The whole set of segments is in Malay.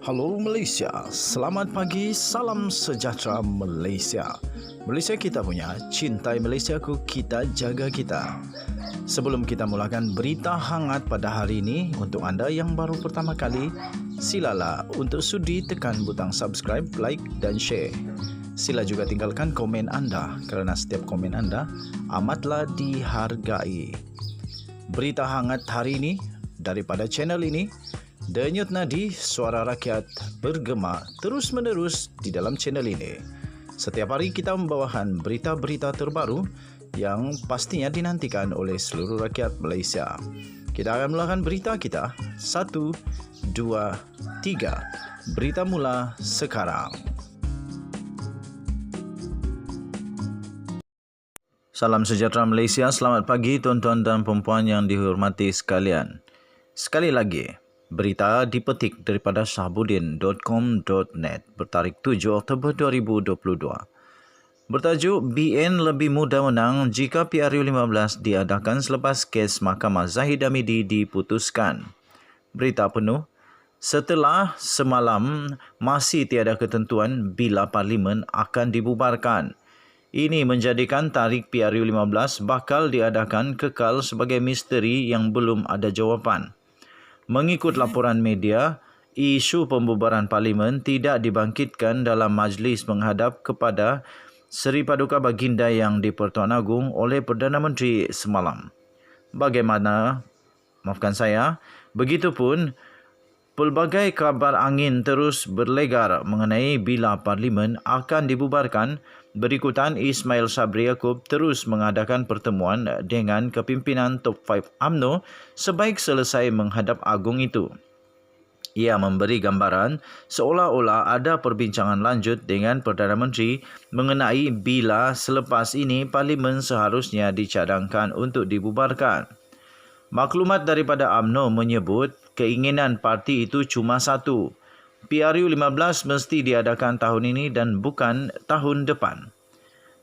Halo Malaysia, selamat pagi, salam sejahtera Malaysia. Malaysia kita punya, cintai Malaysiaku, kita jaga kita. Sebelum kita mulakan berita hangat pada hari ini, untuk anda yang baru pertama kali, silalah untuk sudi tekan butang subscribe, like dan share. Sila juga tinggalkan komen anda kerana setiap komen anda amatlah dihargai. Berita hangat hari ini daripada channel ini, Denyut nadi suara rakyat bergema terus-menerus di dalam channel ini. Setiap hari kita membawakan berita-berita terbaru yang pastinya dinantikan oleh seluruh rakyat Malaysia. Kita akan mulakan berita kita. 1, 2, 3. Berita mula sekarang. Salam sejahtera Malaysia. Selamat pagi tuan-tuan dan puan-puan yang dihormati sekalian. Sekali lagi, berita dipetik daripada Shahbudin.com.net bertarikh 7 Oktober 2022. Bertajuk BN lebih mudah menang jika PRU15 diadakan selepas kes Mahkamah Zahid Hamidi diputuskan. Berita penuh, setelah semalam masih tiada ketentuan bila Parlimen akan dibubarkan. Ini menjadikan tarikh PRU15 bakal diadakan kekal sebagai misteri yang belum ada jawapan. Mengikut laporan media, isu pembubaran Parlimen tidak dibangkitkan dalam majlis menghadap kepada Seri Paduka Baginda yang di-Pertuan Agong oleh Perdana Menteri semalam. Begitupun, pelbagai kabar angin terus berlegar mengenai bila Parlimen akan dibubarkan. Berikutan, Ismail Sabri Yaakob terus mengadakan pertemuan dengan kepimpinan Top 5 UMNO sebaik selesai menghadap Agong itu. Ia memberi gambaran seolah-olah ada perbincangan lanjut dengan Perdana Menteri mengenai bila selepas ini Parlimen seharusnya dicadangkan untuk dibubarkan. Maklumat daripada UMNO menyebut keinginan parti itu cuma satu. PRU15 mesti diadakan tahun ini dan bukan tahun depan.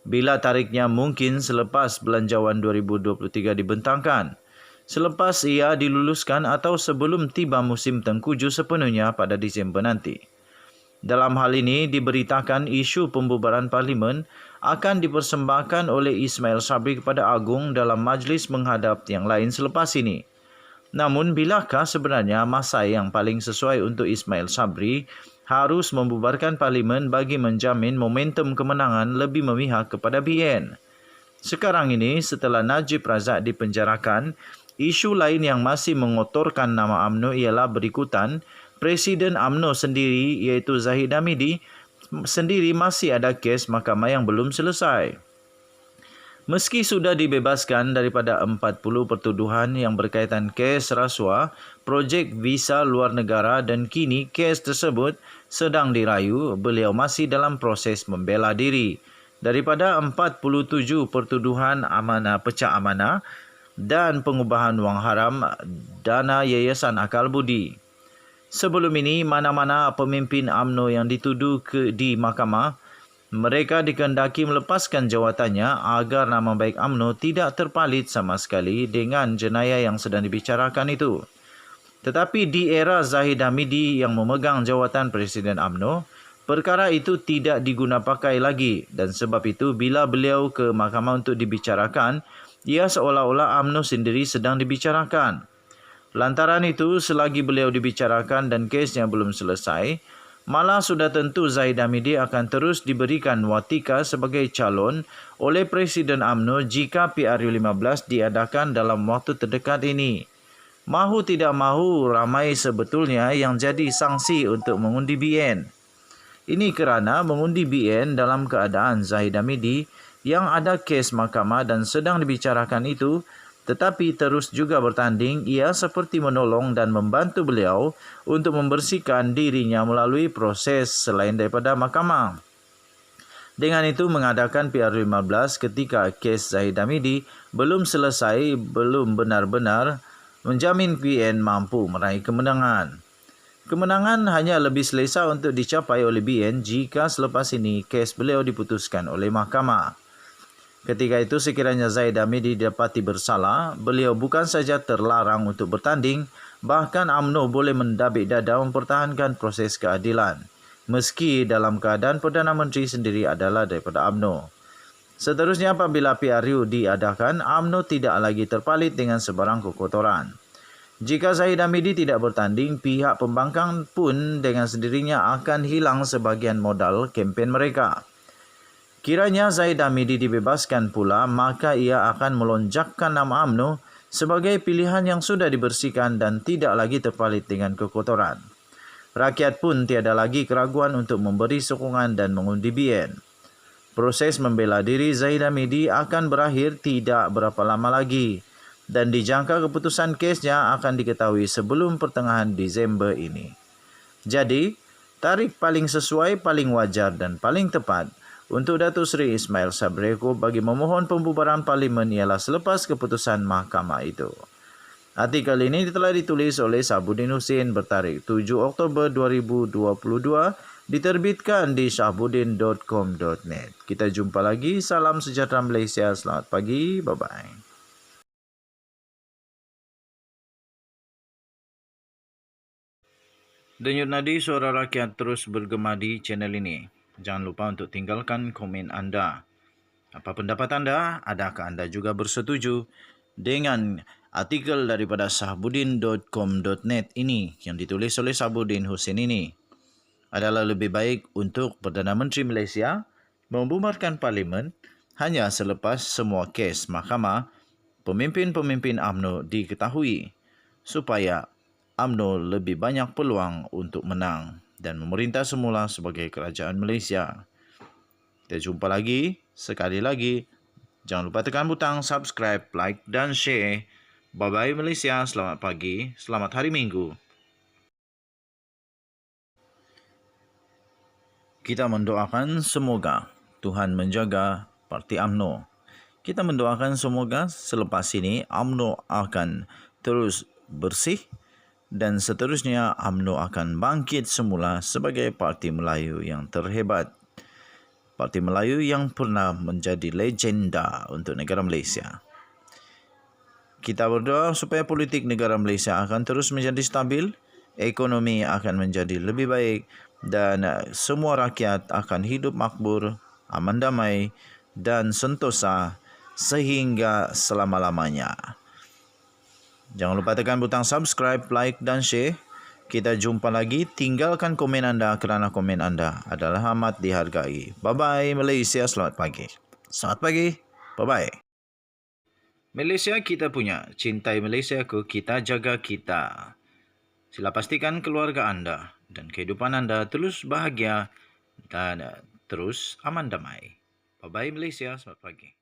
Bila tarikhnya mungkin selepas Belanjawan 2023 dibentangkan, selepas ia diluluskan atau sebelum tiba musim tengkujuh sepenuhnya pada Disember nanti. Dalam hal ini diberitakan isu pembubaran Parlimen akan dipersembahkan oleh Ismail Sabri kepada Agong dalam majlis menghadap yang lain selepas ini. Namun, bilakah sebenarnya masa yang paling sesuai untuk Ismail Sabri harus membubarkan Parlimen bagi menjamin momentum kemenangan lebih memihak kepada BN? Sekarang ini, setelah Najib Razak dipenjarakan, isu lain yang masih mengotorkan nama UMNO ialah berikutan. Presiden UMNO sendiri iaitu Zahid Hamidi sendiri masih ada kes mahkamah yang belum selesai. Meski sudah dibebaskan daripada 40 pertuduhan yang berkaitan kes rasuah, projek visa luar negara dan kini kes tersebut sedang dirayu, beliau masih dalam proses membela diri. Daripada 47 pertuduhan amanah pecah amanah dan pengubahan wang haram dana Yayasan Akal Budi. Sebelum ini, mana-mana pemimpin UMNO yang dituduh di mahkamah, mereka dikehendaki melepaskan jawatannya agar nama baik UMNO tidak terpalit sama sekali dengan jenayah yang sedang dibicarakan itu. Tetapi di era Zahid Hamidi yang memegang jawatan Presiden UMNO, perkara itu tidak diguna pakai lagi dan sebab itu bila beliau ke mahkamah untuk dibicarakan, ia seolah-olah UMNO sendiri sedang dibicarakan. Lantaran itu, selagi beliau dibicarakan dan kesnya belum selesai, malah sudah tentu Zahid Hamidi akan terus diberikan watika sebagai calon oleh Presiden UMNO jika PRU15 diadakan dalam waktu terdekat ini. Mahu tidak mahu, ramai sebetulnya yang jadi sanksi untuk mengundi BN. Ini kerana mengundi BN dalam keadaan Zahid Hamidi yang ada kes mahkamah dan sedang dibicarakan itu, tetapi terus juga bertanding, ia seperti menolong dan membantu beliau untuk membersihkan dirinya melalui proses selain daripada mahkamah. Dengan itu mengadakan PRU15 ketika kes Zahid Hamidi belum selesai, belum benar-benar menjamin BN mampu meraih kemenangan. Kemenangan hanya lebih selesa untuk dicapai oleh BN jika selepas ini kes beliau diputuskan oleh mahkamah. Ketika itu sekiranya Zahid Hamidi didapati bersalah, beliau bukan saja terlarang untuk bertanding, Bahkan UMNO boleh mendabik dada mempertahankan proses keadilan, meski dalam keadaan Perdana Menteri sendiri adalah daripada UMNO. Seterusnya, apabila PRU diadakan, UMNO tidak lagi terpalit dengan sebarang kekotoran. Jika Zahid Hamidi tidak bertanding, pihak pembangkang pun dengan sendirinya akan hilang sebahagian modal kempen mereka. Kiranya Zahid Hamidi dibebaskan pula, maka ia akan melonjakkan nama UMNO sebagai pilihan yang sudah dibersihkan dan tidak lagi terpalit dengan kekotoran. Rakyat pun tiada lagi keraguan untuk memberi sokongan dan mengundi BN. Proses membela diri Zahid Hamidi akan berakhir tidak berapa lama lagi dan dijangka keputusan kesnya akan diketahui sebelum pertengahan Disember ini. Jadi, tarikh paling sesuai, paling wajar dan paling tepat untuk Datuk Seri Ismail Sabri Yaakob bagi memohon pembubaran Parlimen ialah selepas keputusan mahkamah itu. Artikel ini telah ditulis oleh Shahbuddin Hussein bertarikh 7 Oktober 2022, diterbitkan di shahbuddin.com.net. Kita jumpa lagi. Salam sejahtera Malaysia. Selamat pagi. Bye-bye. Denyut nadi suara rakyat terus bergema di channel ini. Jangan lupa untuk tinggalkan komen anda. Apa pendapat anda? Adakah anda juga bersetuju dengan artikel daripada shahbuddin.com.net ini yang ditulis oleh Shahbuddin Hussein ini? Adalah lebih baik untuk Perdana Menteri Malaysia membubarkan Parlimen hanya selepas semua kes mahkamah pemimpin-pemimpin UMNO diketahui supaya UMNO lebih banyak peluang untuk menang dan memerintah semula sebagai kerajaan Malaysia. Kita jumpa lagi. Sekali lagi, jangan lupa tekan butang subscribe, like dan share. Bye-bye Malaysia. Selamat pagi. Selamat hari Minggu. Kita mendoakan semoga Tuhan menjaga Parti UMNO. Kita mendoakan semoga selepas ini UMNO akan terus bersih dan seterusnya UMNO akan bangkit semula sebagai Parti Melayu yang terhebat. Parti Melayu yang pernah menjadi legenda untuk negara Malaysia. Kita berdoa supaya politik negara Malaysia akan terus menjadi stabil, ekonomi akan menjadi lebih baik dan semua rakyat akan hidup makmur, aman damai dan sentosa sehingga selama-lamanya. Jangan lupa tekan butang subscribe, like dan share. Kita jumpa lagi. Tinggalkan komen anda kerana komen anda adalah amat dihargai. Bye-bye Malaysia. Selamat pagi. Selamat pagi. Bye-bye. Malaysia kita punya. Cintai Malaysiaku, kita jaga kita. Sila pastikan keluarga anda dan kehidupan anda terus bahagia dan terus aman damai. Bye-bye Malaysia. Selamat pagi.